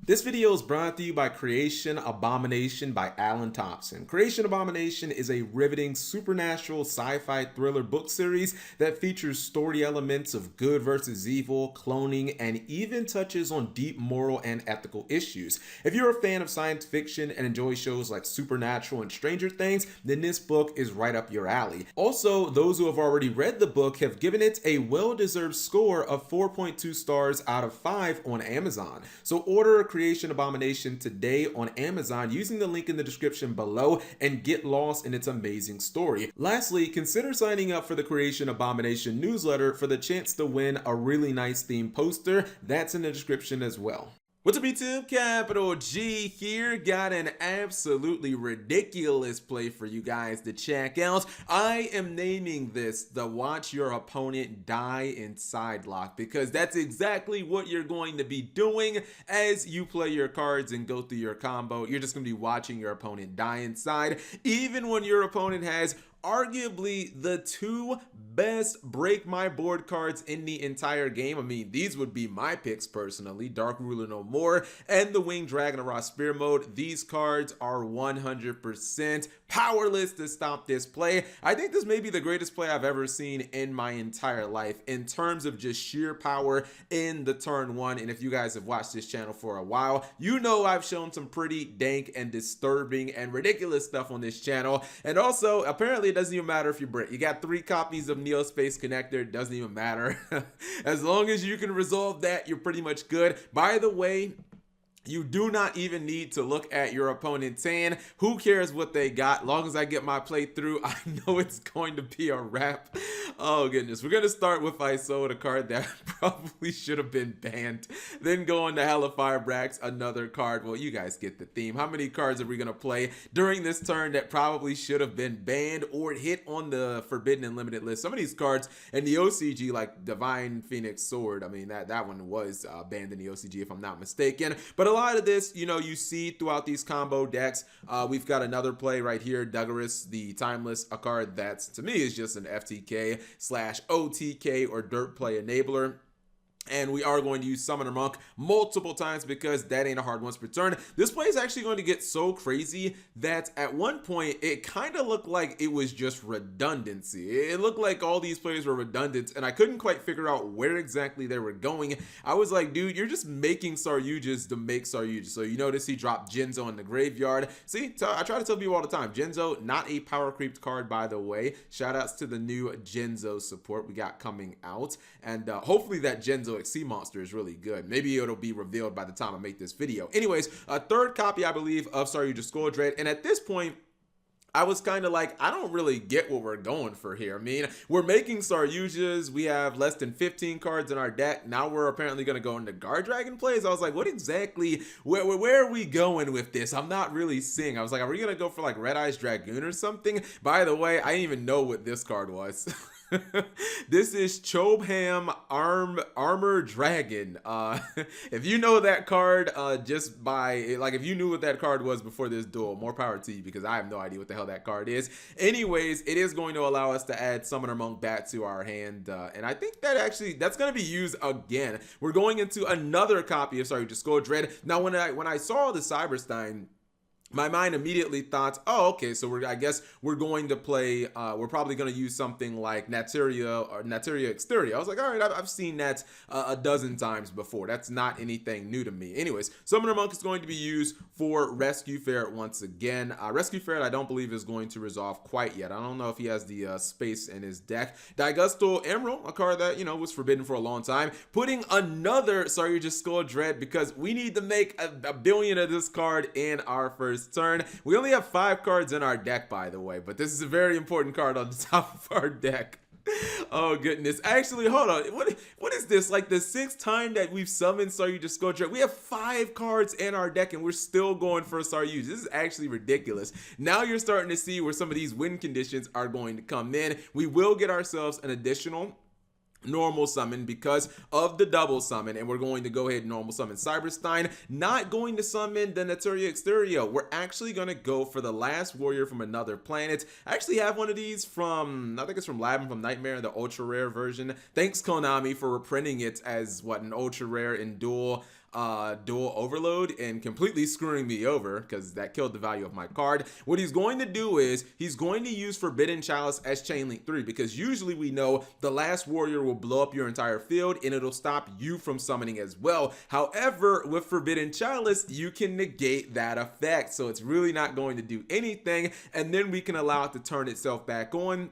This video is brought to you by Creation Abomination by Alan Thompson. Creation Abomination is a riveting supernatural sci-fi thriller book series that features story elements of good versus evil, cloning, and even touches on deep moral and ethical issues. If you're a fan of science fiction and enjoy shows like Supernatural and Stranger Things, then this book is right up your alley. Also, those who have already read the book have given it a well-deserved score of 4.2 stars out of 5 on Amazon. So order Creation Abomination today on Amazon using the link in the description below and get lost in its amazing story. Lastly, consider signing up for the Creation Abomination newsletter for the chance to win a really nice theme poster. That's in the description as well. What's up YouTube, Capital G here. Got an absolutely ridiculous play for you guys to check out. I am naming this the Watch Your Opponent Die Inside Lock because that's exactly what you're going to be doing as you play your cards and go through your combo. You're just going to be watching your opponent die inside, even when your opponent has arguably the two best break my board cards in the entire game. I mean, these would be my picks personally: Dark Ruler No More and the Winged Dragon of Raw Spear Mode. These cards are 100% powerless to stop this play. I think this may be the greatest play I've ever seen in my entire life in terms of just sheer power in the turn one. And if you guys have watched this channel for a while, you know I've shown some pretty dank and disturbing and ridiculous stuff on this channel. And also, apparently, it doesn't even matter if you break. You got 3 copies of Neo Space Connector. It doesn't even matter. As long as you can resolve that, you're pretty much good. By the way, you do not even need to look at your opponent's hand. Who cares what they got? Long as I get my playthrough, I know it's going to be a wrap. Oh goodness. We're going to start with I sold a card that probably should have been banned. Then go on to Hellfire Brax, another card. Well, you guys get the theme. How many cards are we going to play during this turn that probably should have been banned or hit on the Forbidden and Limited list? Some of these cards in the OCG, like Divine Phoenix Sword, I mean, that one was banned in the OCG if I'm not mistaken. But a lot of this, you know, you see throughout these combo decks. We've got another play right here, Duggaris the Timeless, a card that's, to me, is just an FTK / OTK or dirt play enabler. And we are going to use Summoner Monk multiple times because that ain't a hard once per turn. This play is actually going to get so crazy that at one point it kind of looked like it was just redundancy. It looked like all these plays were redundant and I couldn't quite figure out where exactly they were going. I was like, dude, you're just making Saryujas to make Saryujas. So you notice he dropped Jinzo in the graveyard. See, I try to tell people all the time, Jinzo, not a power creeped card, by the way. Shout outs to the new Jinzo support we got coming out. And hopefully that Jinzo XC monster is really good. Maybe it'll be revealed by the time I make this video. Anyways, a third copy, I believe, of Saryuja Skull Dread. And at this point, I was kind of like, I don't really get what we're going for here. I mean, we're making Saryujas. We have less than 15 cards in our deck. Now we're apparently going to go into Guard Dragon plays. I was like, what exactly, where are we going with this? I'm not really seeing. I was like, are we going to go for like Red Eyes Dragoon or something? By the way, I didn't even know what this card was. This is Chobham Armor Dragon. If you know that card, just by like, if you knew what that card was before this duel, more power to you, because I have no idea what the hell that card is. Anyways, it is going to allow us to add Summoner Monk back to our hand, and I think that actually that's going to be used again. We're going into another copy of Saryuja Skull Dread. Now, when I saw the Cyberstein, my mind immediately thought, oh, okay, so I guess we're going to play, we're probably going to use something like Nateria or Nateria Exteria. I was like, all right, I've seen that a dozen times before. That's not anything new to me. Anyways, Summoner Monk is going to be used for Rescue Ferret once again. Rescue Ferret, I don't believe is going to resolve quite yet. I don't know if he has the space in his deck. Digustal Emerald, a card that, you know, was forbidden for a long time. Putting another Saryuja Skull Dread because we need to make a billion of this card in our first turn. We only have 5 cards in our deck, by the way, but this is a very important card on the top of our deck. Oh goodness. Actually, hold on. What is this? Like the 6th time that we've summoned Saryuja Skull Dread. We have 5 cards in our deck and we're still going for Saryuja. This is actually ridiculous. Now you're starting to see where some of these win conditions are going to come in. We will get ourselves an additional normal summon because of the double summon, and we're going to go ahead and normal summon Cyberstein. Not going to summon the Nateria Exteria. We're actually going to go for the last warrior from another planet. I actually have one of these from, I think it's from Labyrinth from Nightmare, the ultra rare version. Thanks Konami for reprinting it as what, an ultra rare in duel. dual overload and completely screwing me over because that killed the value of my card. What he's going to do is he's going to use Forbidden Chalice as Chain Link 3, because usually we know the last warrior will blow up your entire field and it'll stop you from summoning as well. However, with Forbidden Chalice, you can negate that effect, so it's really not going to do anything, and then we can allow it to turn itself back on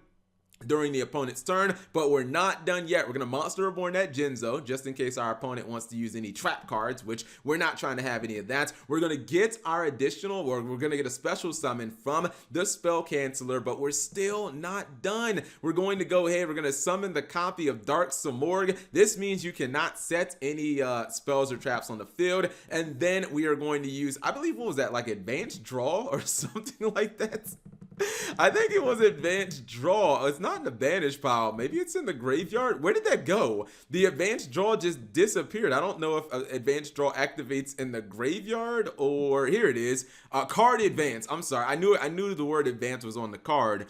during the opponent's turn. But we're not done yet. We're going to Monster Reborn that Genzo just in case our opponent wants to use any trap cards, which we're not trying to have any of that. We're going to get our additional, or we're going to get a special summon from the Spell Canceller, but we're still not done. We're going to go ahead, we're going to summon the copy of Dark Samorg. This means you cannot set any spells or traps on the field, and then we are going to use, I believe, what was that, like Advanced Draw or something like that? I think it was Advanced Draw. It's not in the Banish pile. Maybe it's in the graveyard. Where did that go? The Advanced Draw just disappeared. I don't know if Advanced Draw activates in the graveyard, or here it is. Card Advance. I'm sorry. I knew the word Advance was on the card.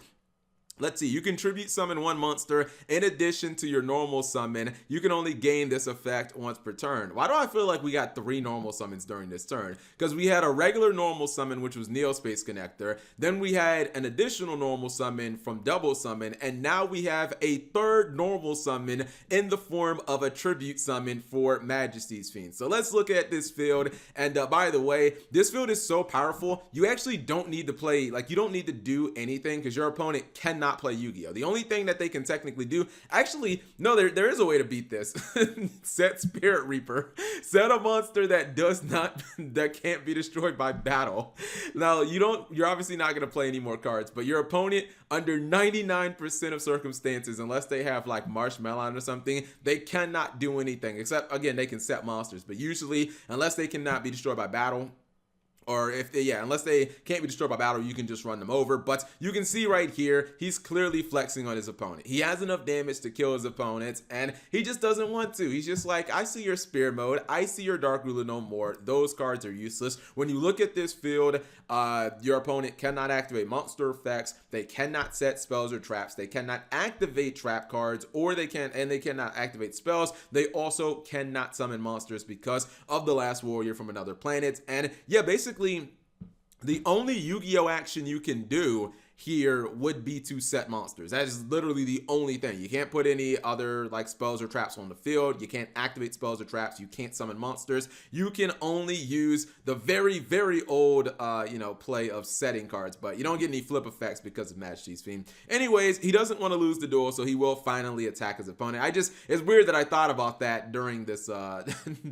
Let's see, you can tribute summon one monster in addition to your normal summon. You can only gain this effect once per turn. Why do I feel like we got 3 normal summons during this turn? Because we had a regular normal summon, which was Neospace Connector. Then we had an additional normal summon from Double Summon. And now we have a 3rd normal summon in the form of a tribute summon for Majesty's Fiend. So let's look at this field. And by the way, this field is so powerful, you actually don't need to play, like you don't need to do anything because your opponent cannot play Yu-Gi-Oh! The only thing that they can technically do, actually, no, there is a way to beat this. Set Spirit Reaper. Set a monster that that can't be destroyed by battle. Now, you're obviously not going to play any more cards, but your opponent, under 99% of circumstances, unless they have like Marshmallow or something, they cannot do anything, except, again, they can set monsters, but usually, unless they cannot be destroyed by battle, or if they, unless they can't be destroyed by battle, you can just run them over. But you can see right here, he's clearly flexing on his opponent. He has enough damage to kill his opponents, and he just doesn't want to. He's just like, I see your Spear Mode, I see your Dark Ruler no more. Those cards are useless. When you look at this field, your opponent cannot activate monster effects. They cannot set spells or traps. They cannot activate trap cards, or they cannot activate spells. They also cannot summon monsters because of the Last Warrior from Another Planet. And yeah, basically, the only Yu-Gi-Oh action you can do here would be to set monsters. That is literally the only thing. You can't put any other like spells or traps on the field. You can't activate spells or traps. You can't summon monsters. You can only use the very, very old play of setting cards, but you don't get any flip effects because of Majesty's Fiend. Anyways, he doesn't want to lose the duel, so he will finally attack his opponent. It's weird that I thought about that during this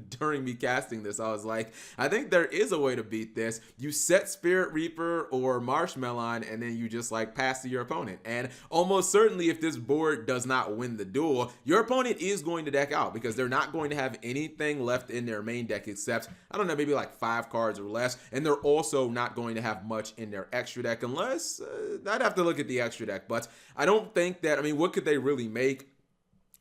during me casting this. I was like, I think there is a way to beat this. You set Spirit Reaper or Marshmallow, and then you just like pass to your opponent. And almost certainly, if this board does not win the duel, your opponent is going to deck out because they're not going to have anything left in their main deck except, I don't know, maybe like 5 cards or less. And they're also not going to have much in their extra deck unless, I'd have to look at the extra deck, but I don't think that, I mean, what could they really make?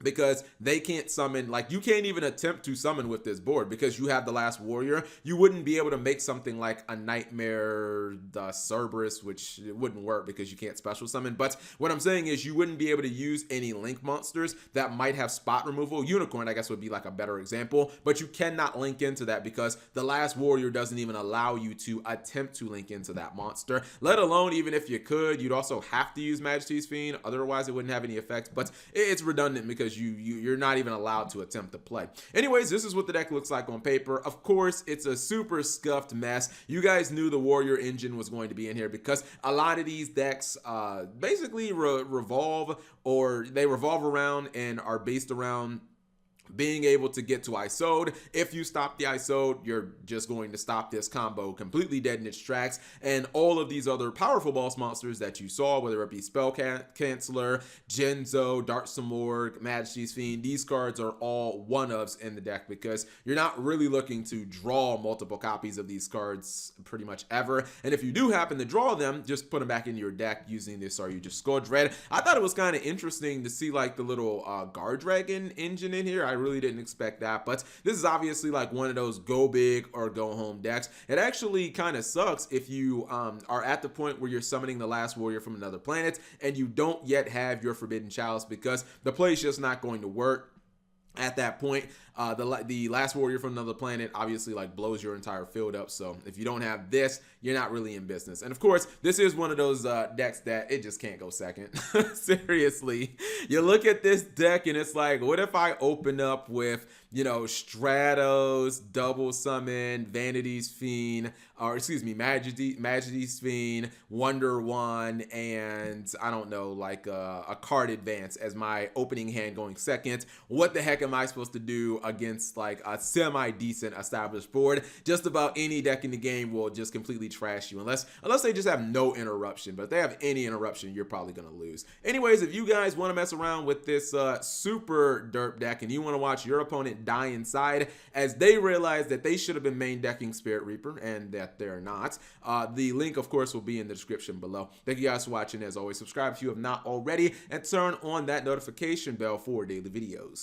Because they can't summon, like you can't even attempt to summon with this board because you have the Last Warrior. You wouldn't be able to make something like a Nightmare, the Cerberus, which it wouldn't work because you can't special summon. But what I'm saying is you wouldn't be able to use any link monsters that might have spot removal. Unicorn, I guess, would be like a better example, but you cannot link into that because the Last Warrior doesn't even allow you to attempt to link into that monster, let alone even if you could, you'd also have to use Majesty's Fiend. Otherwise, it wouldn't have any effect, but it's redundant because you're not even allowed to attempt to play. Anyways, this is what the deck looks like on paper. Of course, it's a super scuffed mess. You guys knew the Warrior engine was going to be in here because a lot of these decks basically revolve around and are based around being able to get to ISO'd. If you stop the ISO'd, you're just going to stop this combo completely dead in its tracks. And all of these other powerful boss monsters that you saw, whether it be Spell Canceller, Genzo, Dark Samorg, Majesty's Fiend, these cards are all one-ofs in the deck because you're not really looking to draw multiple copies of these cards pretty much ever. And if you do happen to draw them, just put them back into your deck using this Are You Just Skull Dread. I thought it was kind of interesting to see like the little Guard Dragon engine in here. I really didn't expect that, but this is obviously like one of those go big or go home decks. It actually kind of sucks if you are at the point where you're summoning the Last Warrior from Another Planet and you don't yet have your Forbidden Chalice because the play is just not going to work at that point. The Last Warrior from Another Planet obviously like blows your entire field up. So if you don't have this, you're not really in business. And of course, this is one of those decks that it just can't go second. Seriously, you look at this deck and it's like, what if I open up with, you know, Stratos, Double Summon, Vanity's Fiend, or excuse me, Majesty's Fiend, Wonder One, and I don't know, like a card advance as my opening hand going second. What the heck am I supposed to do against like a semi-decent established board? Just about any deck in the game will just completely trash you unless they just have no interruption. But if they have any interruption, you're probably gonna lose. Anyways, if you guys want to mess around with this super derp deck and you want to watch your opponent die inside as they realize that they should have been main decking Spirit Reaper and that they're not, the link of course will be in the description below. Thank you guys for watching. As always, subscribe if you have not already and turn on that notification bell for daily videos.